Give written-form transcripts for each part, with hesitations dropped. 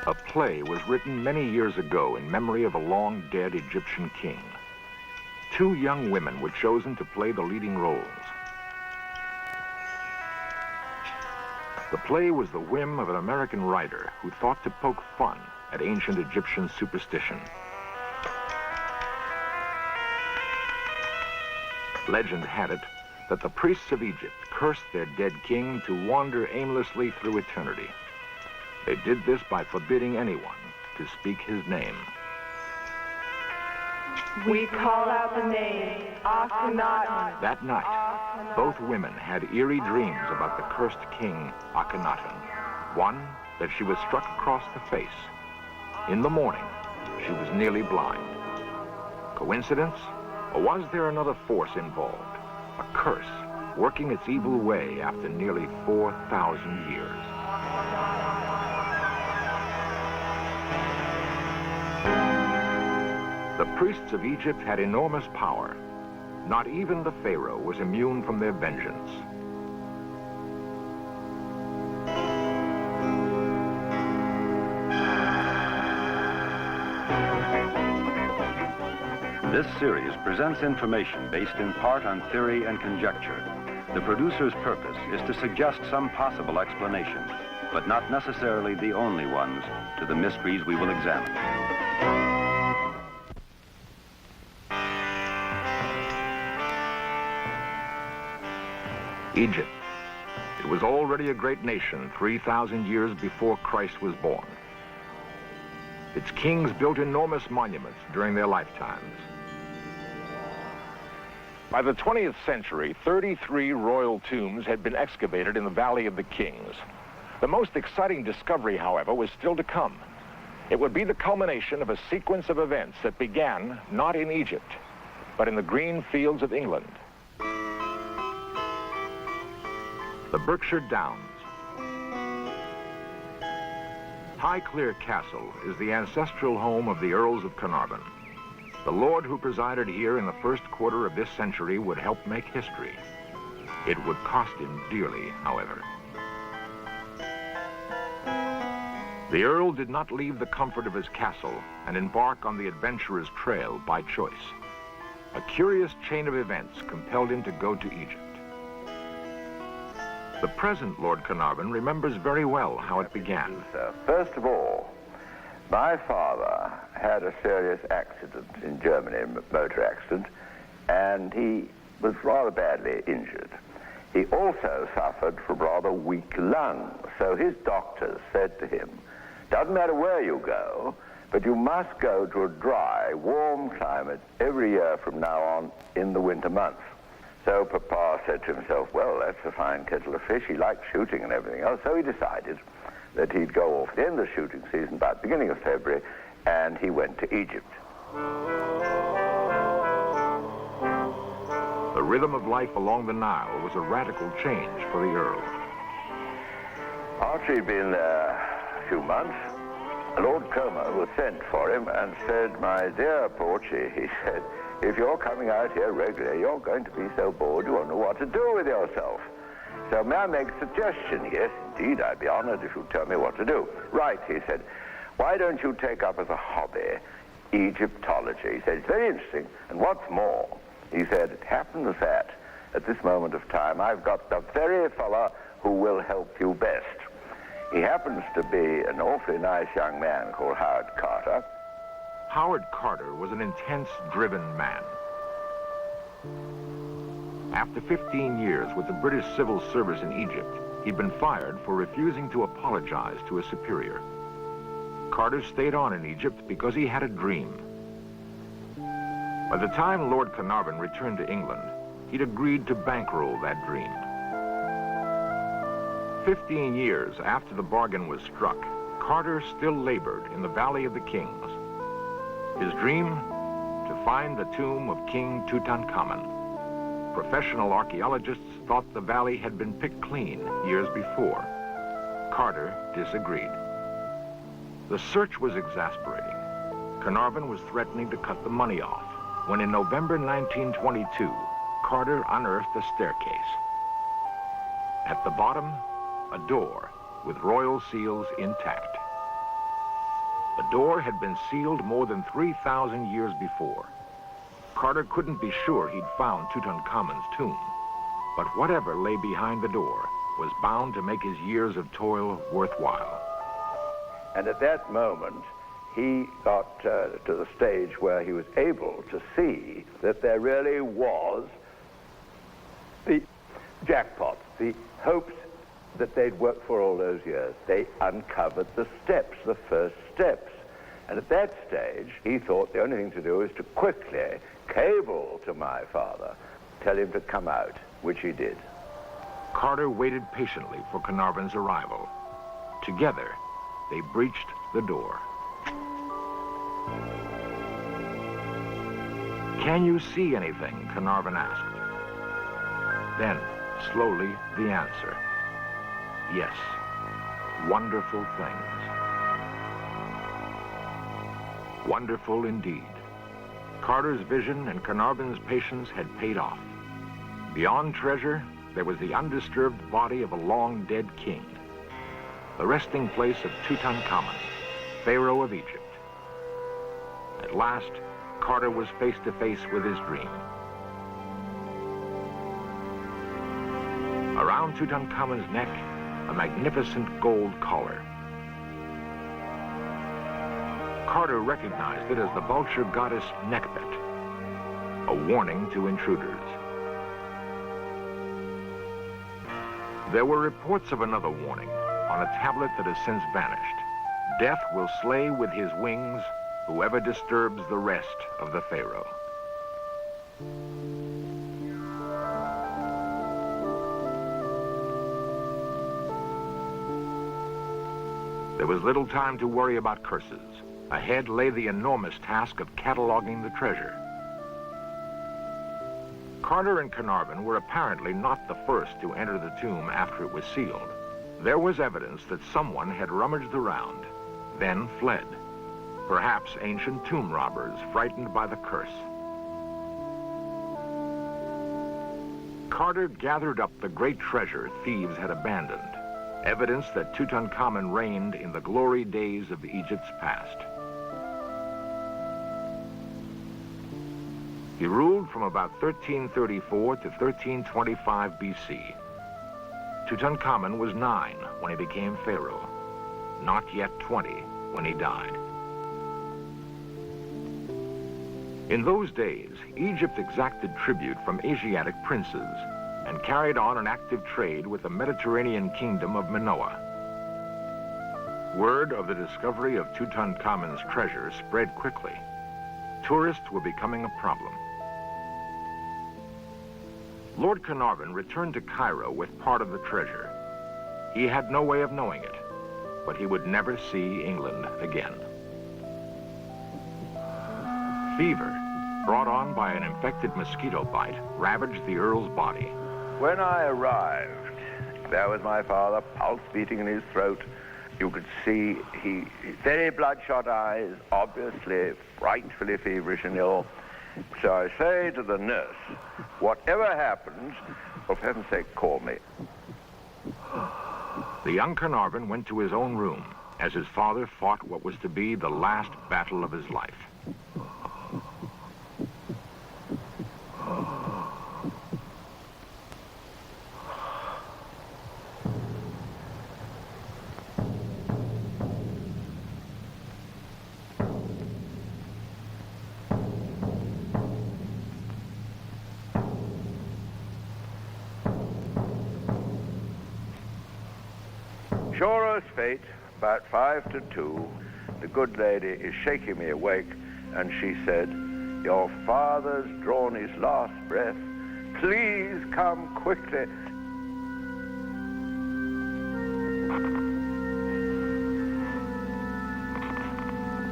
A play was written many years ago in memory of a long-dead Egyptian king. Two young women were chosen to play the leading roles. The play was the whim of an American writer who thought to poke fun at ancient Egyptian superstition. Legend had it that the priests of Egypt cursed their dead king to wander aimlessly through eternity. They did this by forbidding anyone to speak his name. We call out the name, Akhenaten. That night, both women had eerie dreams about the cursed king, Akhenaten. One, that she was struck across the face. In the morning, she was nearly blind. Coincidence? Or was there another force involved? A curse, working its evil way after nearly 4,000 years. The priests of Egypt had enormous power. Not even the Pharaoh was immune from their vengeance. This series presents information based in part on theory and conjecture. The producer's purpose is to suggest some possible explanations, but not necessarily the only ones, to the mysteries we will examine. Egypt. It was already a great nation 3,000 years before Christ was born. Its kings built enormous monuments during their lifetimes. By the 20th century, 33 royal tombs had been excavated in the Valley of the Kings. The most exciting discovery, however, was still to come. It would be the culmination of a sequence of events that began not in Egypt, but in the green fields of England. The Berkshire Downs. Highclere Castle is the ancestral home of the Earls of Carnarvon. The lord who presided here in the first quarter of this century would help make history. It would cost him dearly, however. The Earl did not leave the comfort of his castle and embark on the adventurer's trail by choice. A curious chain of events compelled him to go to Egypt. The present Lord Carnarvon remembers very well how it began. First of all, my father had a serious accident in Germany, a motor accident, and he was rather badly injured. He also suffered from rather weak lungs, so his doctors said to him, doesn't matter where you go, but you must go to a dry, warm climate every year from now on in the winter months. So Papa said to himself, well, that's a fine kettle of fish. He liked shooting and everything else. So he decided that he'd go off at the end of the shooting season, about the beginning of February, and he went to Egypt. The rhythm of life along the Nile was a radical change for the Earl. After he'd been there a few months, Lord Carnarvon was sent for him and said, my dear Porchy, he said, if you're coming out here regularly, you're going to be so bored you won't know what to do with yourself. So may I make a suggestion? Yes, indeed, I'd be honored if you'd tell me what to do. Right, he said, why don't you take up as a hobby Egyptology? He said, it's very interesting, and what's more, he said, it happens that at this moment of time I've got the very fella who will help you best. He happens to be an awfully nice young man called Howard Carter. Howard Carter was an intense, driven man. After 15 years with the British Civil Service in Egypt, he'd been fired for refusing to apologize to a superior. Carter stayed on in Egypt because he had a dream. By the time Lord Carnarvon returned to England, he'd agreed to bankroll that dream. 15 years after the bargain was struck, Carter still labored in the Valley of the Kings. His dream? To find the tomb of King Tutankhamun. Professional archaeologists thought the valley had been picked clean years before. Carter disagreed. The search was exasperating. Carnarvon was threatening to cut the money off, when in November 1922, Carter unearthed a staircase. At the bottom, a door with royal seals intact. The door had been sealed more than 3,000 years before. Carter couldn't be sure he'd found Tutankhamun's tomb, but whatever lay behind the door was bound to make his years of toil worthwhile. And at that moment, he got to the stage where he was able to see that there really was the jackpot, the hopes that they'd worked for all those years. They uncovered the steps, the first steps. And at that stage, he thought the only thing to do was to quickly cable to my father, tell him to come out, which he did. Carter waited patiently for Carnarvon's arrival. Together, they breached the door. "Can you see anything?" Carnarvon asked. Then, slowly, the answer. Yes, wonderful things. Wonderful indeed. Carter's vision and Carnarvon's patience had paid off. Beyond treasure, there was the undisturbed body of a long-dead king, the resting place of Tutankhamun, Pharaoh of Egypt. At last, Carter was face to face with his dream. Around Tutankhamun's neck, a magnificent gold collar. Carter recognized it as the vulture goddess Nekhbet, a warning to intruders. There were reports of another warning on a tablet that has since vanished. Death will slay with his wings whoever disturbs the rest of the Pharaoh. There was little time to worry about curses. Ahead lay the enormous task of cataloging the treasure. Carter and Carnarvon were apparently not the first to enter the tomb after it was sealed. There was evidence that someone had rummaged around, then fled. Perhaps ancient tomb robbers frightened by the curse. Carter gathered up the great treasure thieves had abandoned, evidence that Tutankhamun reigned in the glory days of Egypt's past. He ruled from about 1334 to 1325 BC. Tutankhamun was 9 when he became Pharaoh, not yet 20 when he died. In those days, Egypt exacted tribute from Asiatic princes and carried on an active trade with the Mediterranean kingdom of Minoa. Word of the discovery of Tutankhamun's treasure spread quickly. Tourists were becoming a problem. Lord Carnarvon returned to Cairo with part of the treasure. He had no way of knowing it, but he would never see England again. Fever, brought on by an infected mosquito bite, ravaged the Earl's body. When I arrived, there was my father, pulse beating in his throat. You could see his very bloodshot eyes, obviously frightfully feverish and ill. So I say to the nurse, whatever happens, for heaven's sake, call me. The young Carnarvon went to his own room as his father fought what was to be the last battle of his life. Sure as fate, about 5 to 2, the good lady is shaking me awake, and she said, "Your father's drawn his last breath. Please come quickly."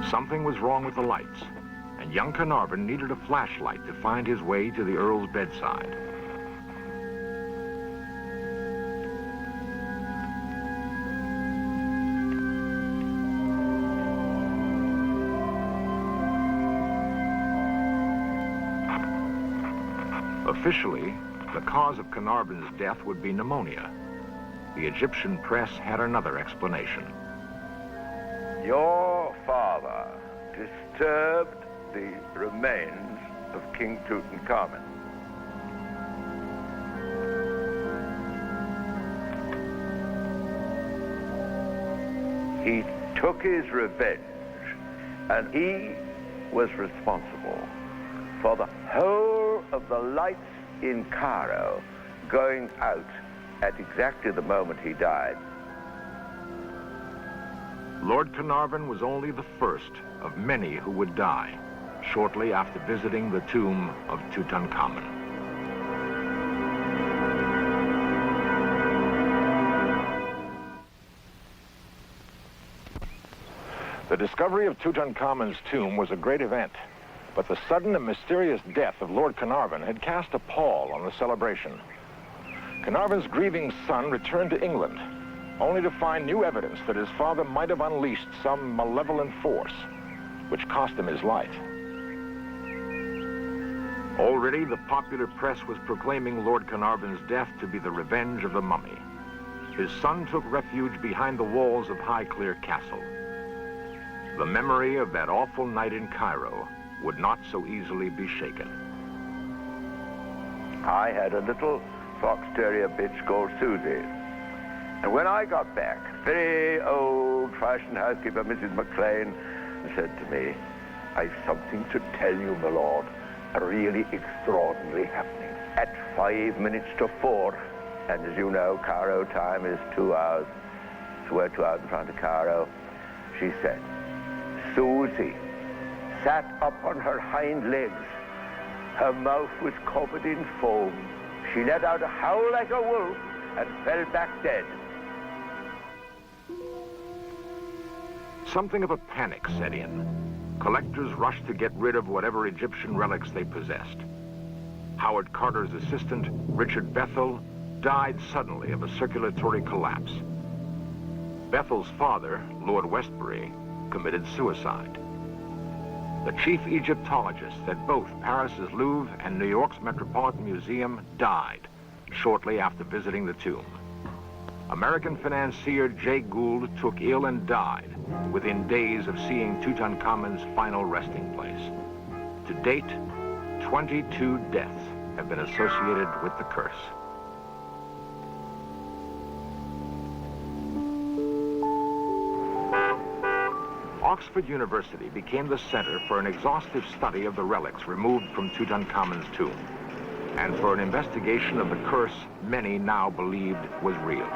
Something was wrong with the lights, and young Carnarvon needed a flashlight to find his way to the Earl's bedside. Officially, the cause of Carnarvon's death would be pneumonia. The Egyptian press had another explanation. Your father disturbed the remains of King Tutankhamun. He took his revenge, and he was responsible for the whole of the lights in Cairo going out at exactly the moment he died. Lord Carnarvon was only the first of many who would die shortly after visiting the tomb of Tutankhamun. The discovery of Tutankhamun's tomb was a great event, but the sudden and mysterious death of Lord Carnarvon had cast a pall on the celebration. Carnarvon's grieving son returned to England, only to find new evidence that his father might have unleashed some malevolent force, which cost him his life. Already, the popular press was proclaiming Lord Carnarvon's death to be the revenge of the mummy. His son took refuge behind the walls of Highclere Castle. The memory of that awful night in Cairo would not so easily be shaken. I had a little fox terrier bitch called Susie. And when I got back, very old-fashioned housekeeper, Mrs. McLean, said to me, "I've something to tell you, my lord, a really extraordinary happening." At 5 minutes to 4, and as you know, Cairo time is 2 hours, so we're 2 hours in front of Cairo, she said, Susie sat up on her hind legs. Her mouth was covered in foam. She let out a howl like a wolf and fell back dead. Something of a panic set in. Collectors rushed to get rid of whatever Egyptian relics they possessed. Howard Carter's assistant, Richard Bethel, died suddenly of a circulatory collapse. Bethel's father, Lord Westbury, committed suicide. The chief Egyptologist at both Paris's Louvre and New York's Metropolitan Museum died shortly after visiting the tomb. American financier Jay Gould took ill and died within days of seeing Tutankhamun's final resting place. To date, 22 deaths have been associated with the curse. Oxford University became the center for an exhaustive study of the relics removed from Tutankhamun's tomb, and for an investigation of the curse many now believed was real.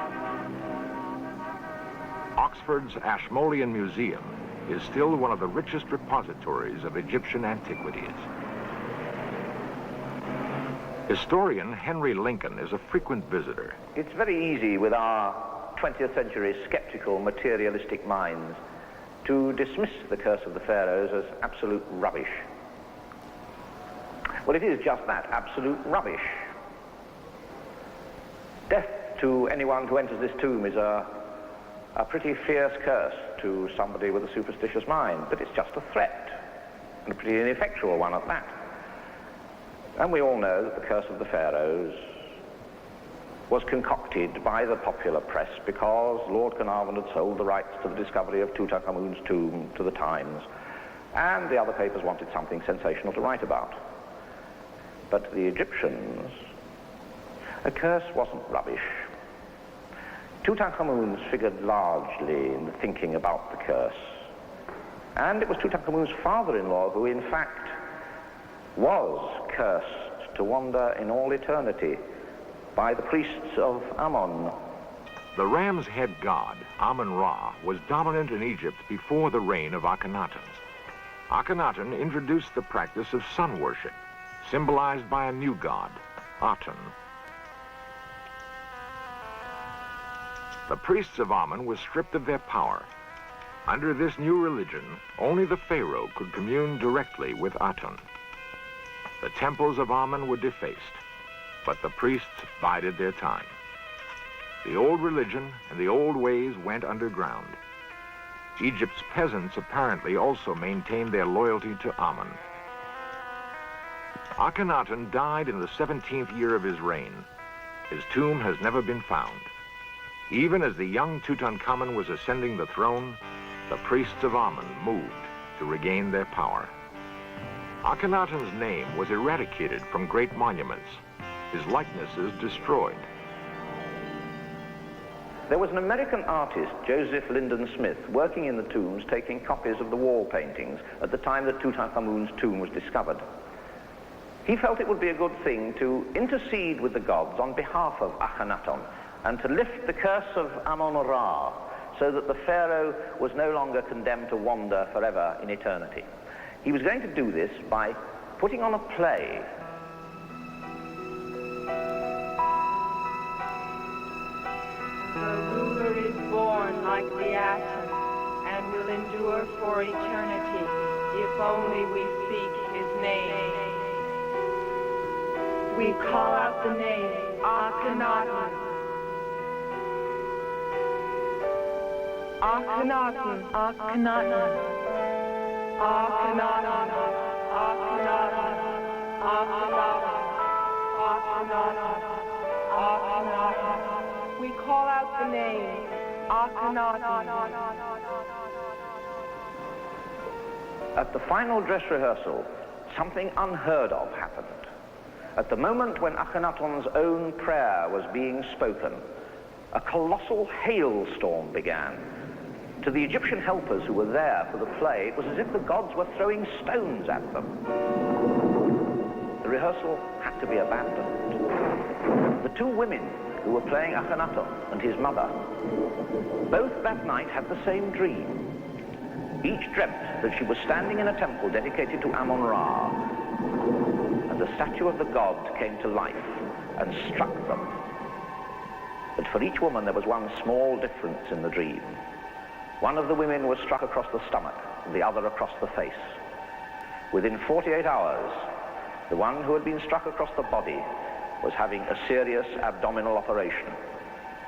Oxford's Ashmolean Museum is still one of the richest repositories of Egyptian antiquities. Historian Henry Lincoln is a frequent visitor. It's very easy with our 20th century skeptical, materialistic minds to dismiss the curse of the pharaohs as absolute rubbish. Well, it is just that, absolute rubbish. Death to anyone who enters this tomb is a pretty fierce curse to somebody with a superstitious mind, but it's just a threat, and a pretty ineffectual one at that. And we all know that the curse of the pharaohs was concocted by the popular press because Lord Carnarvon had sold the rights to the discovery of Tutankhamun's tomb to the Times, and the other papers wanted something sensational to write about. But to the Egyptians, a curse wasn't rubbish. Tutankhamun's figured largely in the thinking about the curse, and it was Tutankhamun's father-in-law who, in fact, was cursed to wander in all eternity by the priests of Ammon. The ram's head god, Amun-Ra, was dominant in Egypt before the reign of Akhenaten. Akhenaten introduced the practice of sun worship, symbolized by a new god, Aten. The priests of Amun were stripped of their power. Under this new religion, only the pharaoh could commune directly with Aten. The temples of Amun were defaced, but the priests bided their time. The old religion and the old ways went underground. Egypt's peasants apparently also maintained their loyalty to Amun. Akhenaten died in the 17th year of his reign. His tomb has never been found. Even as the young Tutankhamun was ascending the throne, The priests of Amun moved to regain their power. Akhenaten's name was eradicated from great monuments, his likenesses destroyed. There was an American artist, Joseph Lyndon Smith, working in the tombs, taking copies of the wall paintings at the time that Tutankhamun's tomb was discovered. He felt it would be a good thing to intercede with the gods on behalf of Akhenaten and to lift the curse of Amun-Ra so that the pharaoh was no longer condemned to wander forever in eternity. He was going to do this by putting on a play. The ruler is born like the atom and will endure for eternity if only we speak his name. We call out the name Akhenaten. Akhenaten, Akhenaten, Akhenaten, Akhenaten, Akhenaten, Akhenaten, Akhenaten. We call out the name Akhenaten. At the final dress rehearsal, something unheard of happened. At the moment when Akhenaten's own prayer was being spoken, a colossal hailstorm began. To the Egyptian helpers who were there for the play, it was as if the gods were throwing stones at them. The rehearsal had to be abandoned. The two women who were playing Akhenaten and his mother, both that night had the same dream. Each dreamt that she was standing in a temple dedicated to Amun-Ra, and the statue of the god came to life and struck them. But for each woman there was one small difference in the dream. One of the women was struck across the stomach, and the other across the face. Within 48 hours, the one who had been struck across the body was having a serious abdominal operation,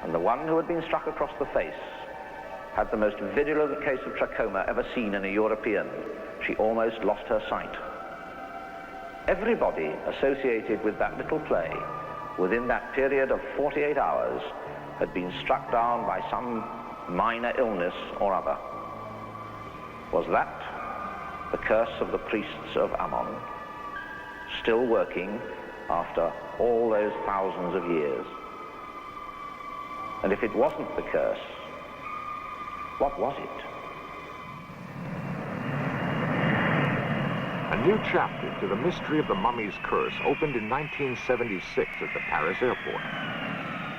and the one who had been struck across the face had the most virulent case of trachoma ever seen in a European. She almost lost her sight. Everybody associated with that little play, within that period of 48 hours, had been struck down by some minor illness or other. Was that the curse of the priests of Amun, still working after all those thousands of years? And if it wasn't the curse, what was it? A new chapter to the mystery of the mummy's curse opened in 1976 at the Paris airport.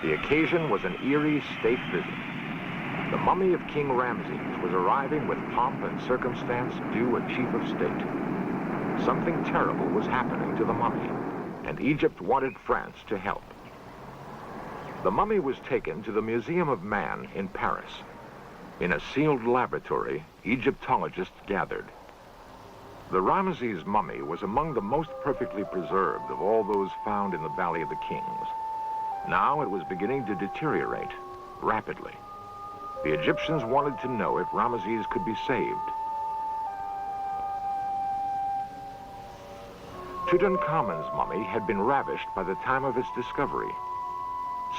The occasion was an eerie state visit. The mummy of King Ramses was arriving with pomp and circumstance due a chief of state. Something terrible was happening to the mummy, and Egypt wanted France to help. The mummy was taken to the Museum of Man in Paris. In a sealed laboratory, Egyptologists gathered. The Ramses mummy was among the most perfectly preserved of all those found in the Valley of the Kings. Now it was beginning to deteriorate rapidly. The Egyptians wanted to know if Ramses could be saved. Tutankhamun's mummy had been ravished by the time of its discovery.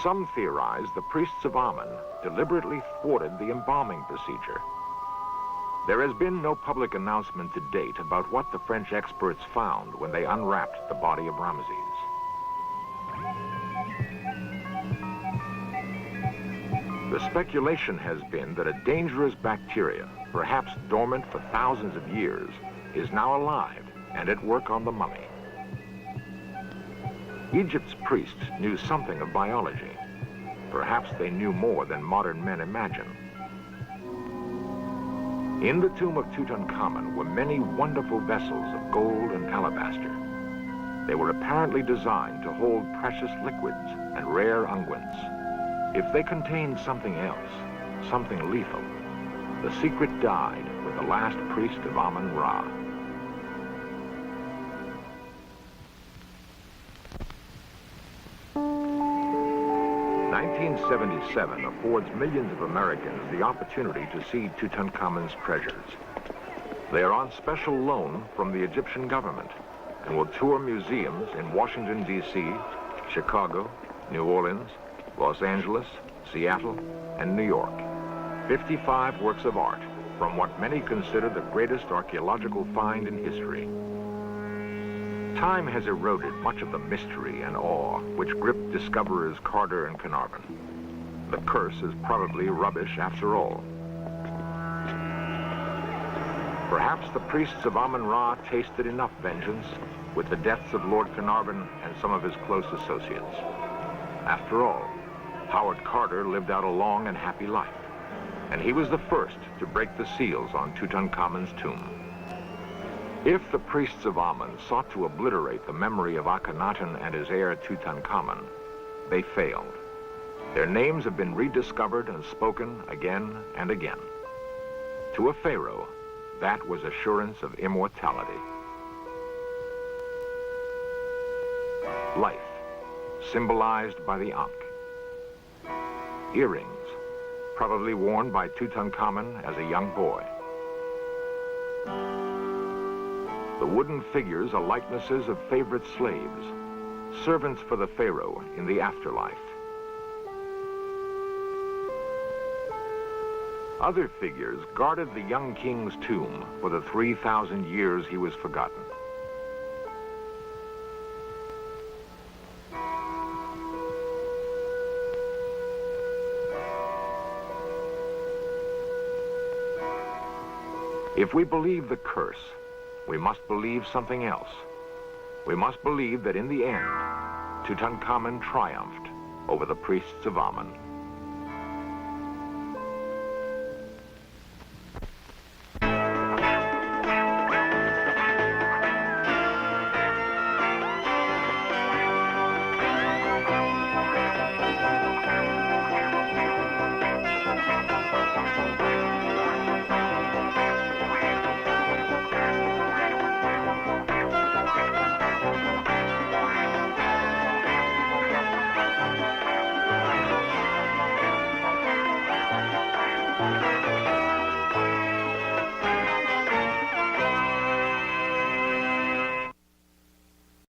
Some theorize the priests of Amun deliberately thwarted the embalming procedure. There has been no public announcement to date about what the French experts found when they unwrapped the body of Ramses. The speculation has been that a dangerous bacteria, perhaps dormant for thousands of years, is now alive and at work on the mummy. Egypt's priests knew something of biology. Perhaps they knew more than modern men imagine. In the tomb of Tutankhamun were many wonderful vessels of gold and alabaster. They were apparently designed to hold precious liquids and rare unguents. If they contained something else, something lethal, the secret died with the last priest of Amun-Ra. "1977 affords millions of Americans the opportunity to see Tutankhamun's treasures. They are on special loan from the Egyptian government and will tour museums in Washington, D.C., Chicago, New Orleans, Los Angeles, Seattle, and New York. 55 works of art, from what many consider the greatest archaeological find in history. Time has eroded much of the mystery and awe which gripped discoverers Carter and Carnarvon. The curse is probably rubbish after all. Perhaps the priests of Amun-Ra tasted enough vengeance with the deaths of Lord Carnarvon and some of his close associates. After all, Howard Carter lived out a long and happy life, and he was the first to break the seals on Tutankhamun's tomb. If the priests of Amun sought to obliterate the memory of Akhenaten and his heir Tutankhamun, they failed. Their names have been rediscovered and spoken again and again. To a pharaoh, that was assurance of immortality. Life, symbolized by the Ankh. Earrings, probably worn by Tutankhamun as a young boy. The wooden figures are likenesses of favorite slaves, servants for the pharaoh in the afterlife. Other figures guarded the young king's tomb for the 3,000 years he was forgotten. If we believe the curse, we must believe something else. We must believe that in the end, Tutankhamun triumphed over the priests of Amun.